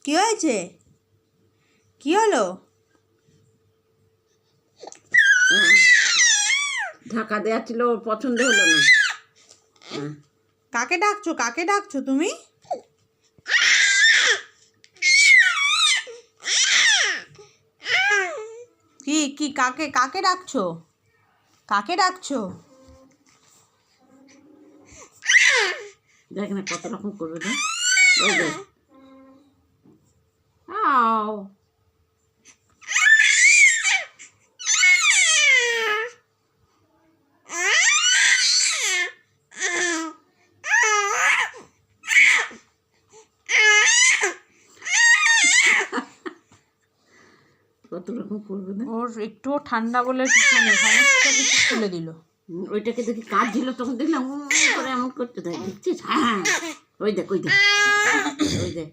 কি হয়েছে? কি হলো? ঢাকা দেওয়া ছিল, ওর পছন্দ হলো না। কাকে ডাকছো? কাকে ডাকছো তুমি? কি কি কাকে কাকে ডাকছো? কাকে ডাকছো? দেখ না কত রকম করবে না। ওই দেখ। আও কত রকম করবে না। ওর একটুও ঠান্ডা বলে কিছু নেই, সমস্ত কিছু খুলে দিল। ওইটাকে দেখি কাজ ছিল, তখন দেখলাম করে এমন করতে থাকে, দেখছিস? হ্যাঁ, ওই দেখ ওই দেখ ওই দেখ।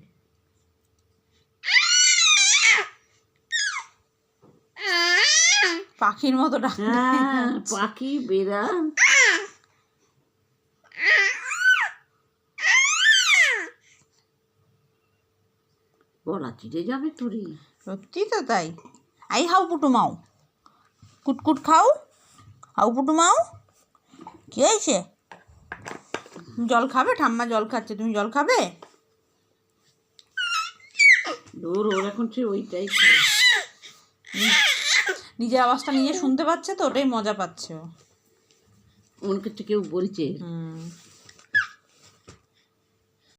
পাখির মতো ডাকে। হ্যাঁ, পাখি বেড়াল। গলা চিড়ে যাবে তোরই। সত্যি তো তাই। আই হাউ পুটু মাও, কুটকুট খাও, হাউ পুটু মাও। কি হয়েছে? জল খাবে? ঠাম্মা জল খাচ্ছে, তুমি জল খাবে? ওর এখন সে ওইটাই খায়। নিজের আওয়াজটা নিজে শুনতে পাচ্ছে তো, ওটাই মজা পাচ্ছে ও। মনে করছে কেউ বলছে।